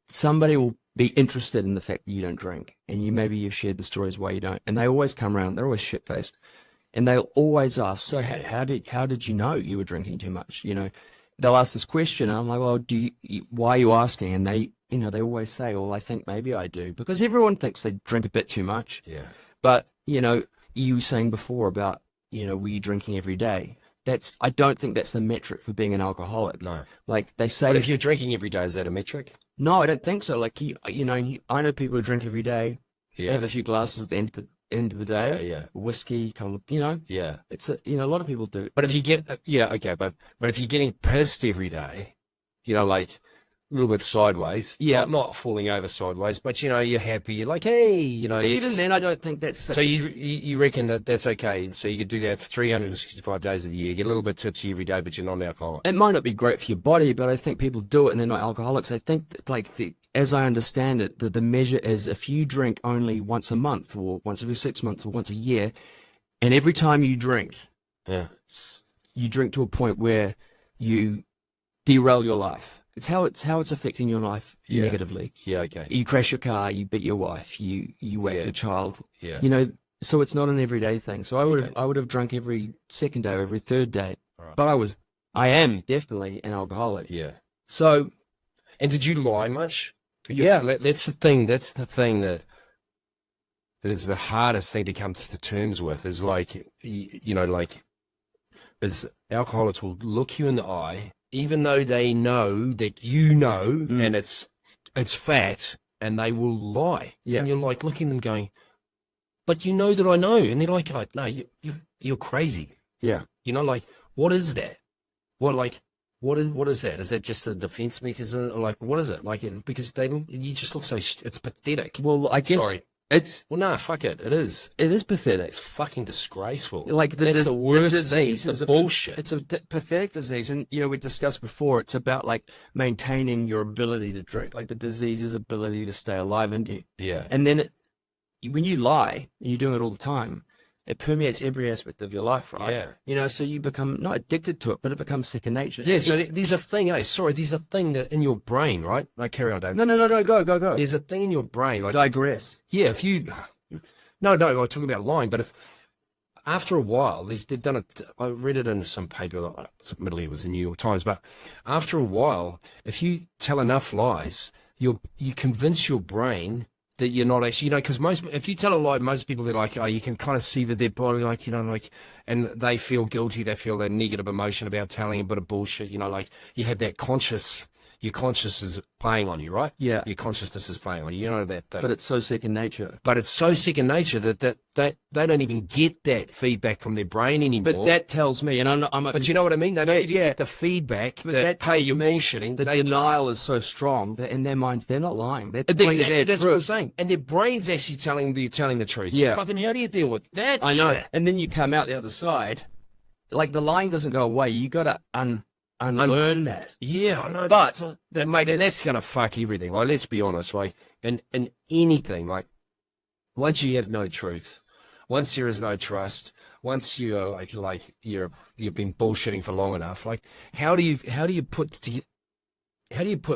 somebody will be interested in the fact that you don't drink, and maybe you've shared the stories why you don't, and they always come around, they're always shit-faced, and they'll always ask, so how did you know you were drinking too much? They'll ask this question, and I'm like, well, why are you asking? And they always say, well, I think maybe I do, because everyone thinks they drink a bit too much. Yeah. But, you were saying before about, were you drinking every day? I don't think that's the metric for being an alcoholic. No. Like they say, But if you're drinking every day, is that a metric? no, I don't think so. Like, I know people who drink every day, Yeah. have a few glasses at the end of the day. Yeah. Whiskey, couple of, Yeah. it's a lot of people do. But if you get, okay, but if you're getting pissed every day, like a little bit sideways, Yeah. not falling over sideways, but you're happy, you're like, hey, Even then, I don't think that's So you reckon that's okay? So you could do that for 365 days of the year, get a little bit tipsy every day, but you're not an alcoholic. It might not be great for your body, but I think people do it and they're not alcoholics. I think that, like, as I understand it, the measure is if you drink only once a month or once every 6 months or once a year, and every time you drink, Yeah. you drink to a point where you derail your life. It's how it's affecting your life Yeah. negatively. Yeah. Okay. You crash your car, you beat your wife, you whack Yeah. your child. Yeah. So it's not an everyday thing. So I would have drunk every second day or every third day. Right. But I am definitely an alcoholic. Yeah. So And did you lie much? Because Yeah. That's the thing. That's the thing that is the hardest thing to come to terms with. Is like, is alcoholics will look you in the eye, even though they know that and it's fat, and they will lie. Yeah. And you're like looking at them going, but you know that I know. And they're like, oh, no, you're crazy. yeah. Like, what is that? What is that? Is that just a defense mechanism? Or like, what is it? Like, because you just look so, it's pathetic. Well, I guess Sorry. well, no, fuck it. It is. it is pathetic. It's fucking disgraceful. Like That's the worst disease thing. is It's the bullshit. It's a pathetic disease, and we discussed before. It's about like maintaining your ability to drink, like the disease's ability to stay alive in you. Yeah. And then when you lie, and you're doing it all the time, it permeates every aspect of your life, right? Yeah. So you become not addicted to it, but it becomes second nature. Yeah, so there's a thing, there's a thing that in your brain, right? No, carry on, Dave. No, go. There's a thing in your brain, like, Digress. yeah, if you, no, I'm talking about lying, but if, after a while, they've done it, I read it in some paper, admittedly it was the New York Times, but after a while, if you tell enough lies, you convince your brain that you're not actually, because if you tell a lie, most people, they're like, you can kind of see that their body, and they feel guilty, they feel that negative emotion about telling a bit of bullshit, like you have that your conscious is playing on you, right? Yeah. Your consciousness is playing on you, that thing. But it's so second nature. But it's so second nature that they don't even get that feedback from their brain anymore. But that tells me, and But you know what I mean? They don't even get the feedback that, hey, you're bullshitting. The denial is so strong that in their minds they're not lying. They're Exactly, that's what I'm saying. And their brain's actually telling the truth. Yeah. Fucking, how do you deal with that I know. shit? And then you come out the other side, like the lying doesn't go away. You got to unlearn that. Yeah, I know. But that's going to fuck everything. Like, let's be honest, like, in anything, like, once you have no truth, once there is no trust, once you're you've been bullshitting for long enough, like, how do you put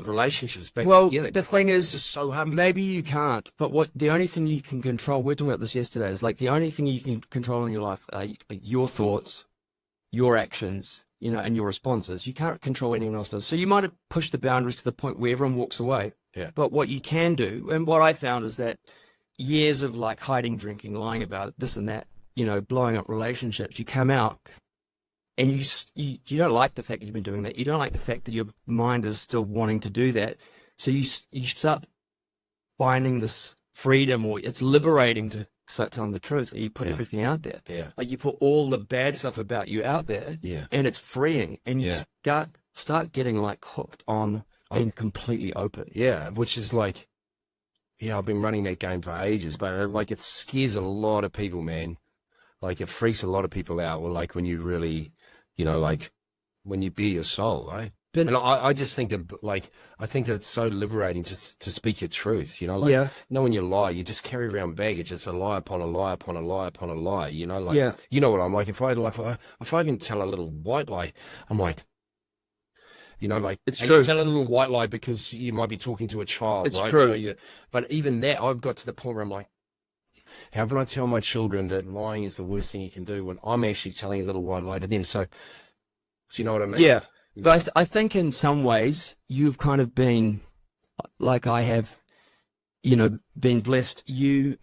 relationships back together? The thing It's is, so hard. maybe you can't, but the only thing you can control, we were talking about this yesterday, is like the only thing you can control in your life are your thoughts, your actions, and your responses. You can't control what anyone else does. So you might have pushed the boundaries to the point where everyone walks away. Yeah. But what you can do, and what I found is that years of like hiding, drinking, lying about it, this and that, blowing up relationships, you come out and you don't like the fact that you've been doing that. You don't like the fact that your mind is still wanting to do that. So you start finding this freedom, or it's liberating to start telling the truth. You put everything out there. Yeah. Like you put all the bad stuff about you out there. Yeah. And it's freeing. And you Yeah. start getting like hooked on being completely open. Yeah, which is like, I've been running that game for ages, but like it scares a lot of people, man. Like it freaks a lot of people out. Well, like when you really, like when you bare your soul, right? And I just think that, like, I think that it's so liberating to speak your truth, you know? Like, Yeah. you know, when you lie, you just carry around baggage. It's a lie upon a lie upon a lie upon a lie, you know? Like, Yeah. you know what I'm like? If I can tell a little white lie, I'm like, you know, like, It's and true. you tell a little white lie because you might be talking to a child, It's right? true. So but even that, I've got to the point where I'm like, how can I tell my children that lying is the worst thing you can do when I'm actually telling a little white lie to them? So you know what I mean? Yeah. But I think in some ways you've kind of been, like I have, you know, been blessed. You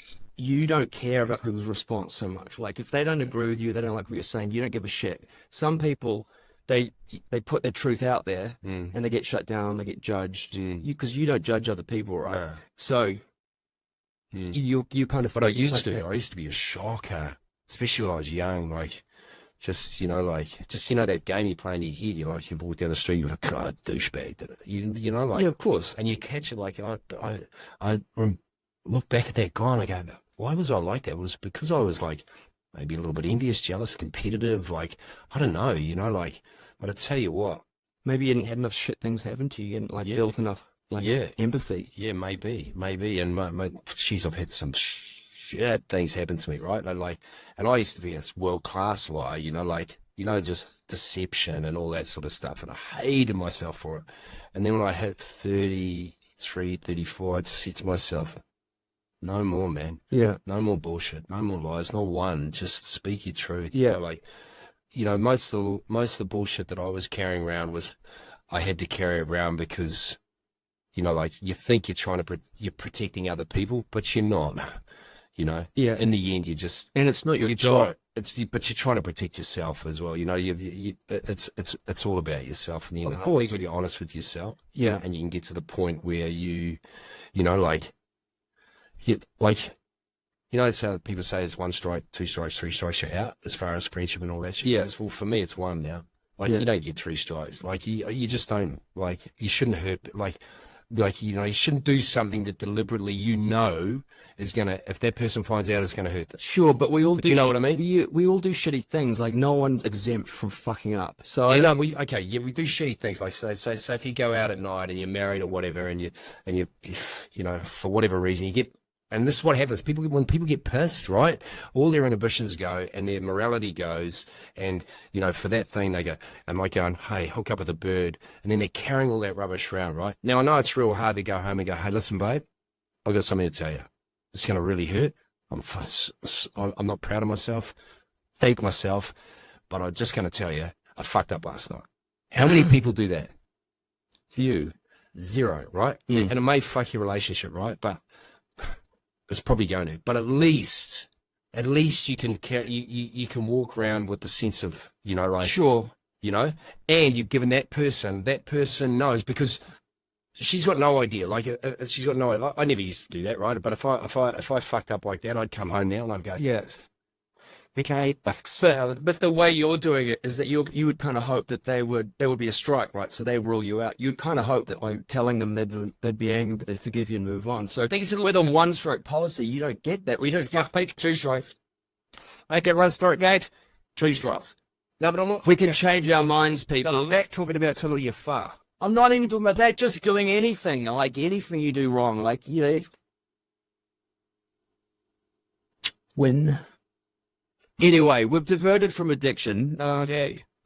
don't care about people's response so much. Like if they don't agree with you, they don't like what you're saying, you don't give a shit. Some people, they put their truth out there and they get shut down, they get judged. Because you don't judge other people, right? No. So you kind of. But I focus used like to. that. I used to be a shocker, especially when I was young. Like, just that game you play in your head. You like, you walk down the street, you're like, God, douchebag. You know, like, Yeah, of course. and you catch it. Like, I look back at that guy and I go, why was I like that? It was because I was like maybe a little bit envious, jealous, competitive. Like, I don't know, you know, like. But I tell you what, Maybe you hadn't had enough shit things happen to you. You hadn't like built enough empathy. yeah, maybe. And geez, I've had some shit things happen to me, right? And I used to be a world-class liar, you know, like, you know, just deception and all that sort of stuff. And I hated myself for it. And then when I hit 33, 34, I just said to myself, no more, man. Yeah. No more bullshit. No more lies. Not one. Just speak your truth. Yeah. You know, like, you know, most of the bullshit that I was carrying around was I had to carry it around because, you know, like, you think you're protecting other people, but you're not. You know, Yeah. In the end, you just And it's not your you job. but you're trying to protect yourself as well. You know, it's all about yourself. And Of course. when you're honest with yourself, Yeah. and you can get to the point where you know, like, you know, so people say it's 1 strike, 2 strikes, 3 strikes, you're out as far as friendship and all that shit Yeah. goes. Well, for me, it's 1 now. Like, Yeah. you don't get 3 strikes. Like, you just don't, like, you shouldn't hurt, like, you know, you shouldn't do something that deliberately, you know, is going to, if that person finds out, it's going to hurt them. Sure, but we all do. you know what I mean? We all do shitty things. Like no one's exempt from fucking up. So You know, we do shitty things. Like, so if you go out at night and you're married or whatever, and you know, for whatever reason, you get, and this is what happens. When people get pissed, right? All their inhibitions go and their morality goes. And, you know, for that thing, they go, and like going, hey, hook up with a bird. And then they're carrying all that rubbish around, right? Now, I know it's real hard to go home and go, hey, listen, babe, I've got something to tell you. It's going to really hurt. I'm not proud of myself. Hate myself. But I'm just going to tell you, I fucked up last night. How many people do that? you. 0, right? And it may fuck your relationship, right? But it's probably going to. But at least you can you can walk around with the sense of, you know, like, Sure. you know, and you've given that person knows, because she's got no idea. Like, she's got no idea. I never used to do that, right? But if I fucked up like that, I'd come home now and I'd go, Yes. okay, But the way you're doing it is that you would kind of hope that there would be a strike, right? So they rule you out. You'd kind of hope that by telling them they'd be angry, but they'd forgive you and move on. So I think it's with a 1 stroke policy, you don't get that. we don't make 2 strikes. Make it 1 strike gate, 2 strikes. No, but I'm not. We can change our minds, people. I'm not talking about till you're far. I'm not even talking about that. Just doing anything, like anything you do wrong, like, you know. Win. Anyway, we've diverted from addiction.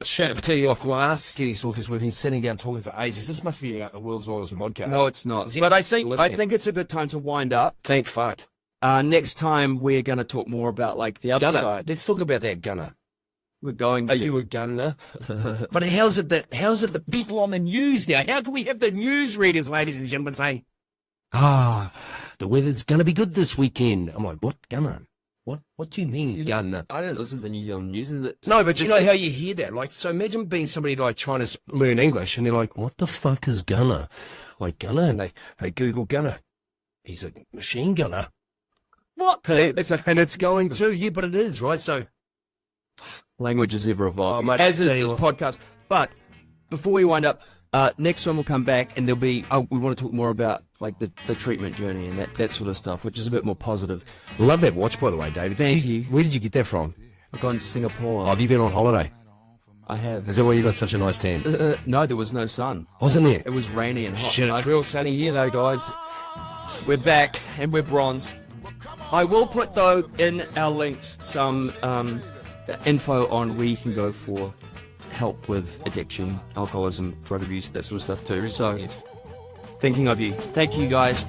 Shut up, tell you off. My ass is getting sore because we've been sitting down talking for ages. This must be the world's longest podcast. No, it's not. Is it? But I think Listening. it's a good time to wind up. Thank fuck. Next time we're going to talk more about like the other Gunner. side. Let's talk about that gunner. We're going. Are you a gunner? But how's it the people on the news now? How can we have the news readers, ladies and gentlemen, say, the weather's going to be good this weekend? I'm like, what gunner? What do you mean, gunner? I don't listen to the New Zealand news. Is it? No, but you know how you hear that? Like, so imagine being somebody like trying to learn English, and they're like, what the fuck is gunner? Like, gunner? And they Google gunner. He's a machine gunner. What? And it's going to, yeah, but it is, right? So, Language is ever evolving. mate, As is tell you this what. podcast. But before we wind up, next one we'll come back and there'll be. We want to talk more about like the treatment journey and that sort of stuff, which is a bit more positive. love that watch, by the way, David. Thank you. Where did you get that from? I've gone to Singapore. Oh, have you been on holiday? I have. Is that why you got such a nice tan? No, there was no sun. Wasn't there? It was rainy and hot. Shit, it's real sunny here though, guys. We're back and we're bronze. I will put though in our links some info on where you can go for help with addiction, alcoholism, drug abuse, that sort of stuff too. So, thinking of you. Thank you guys.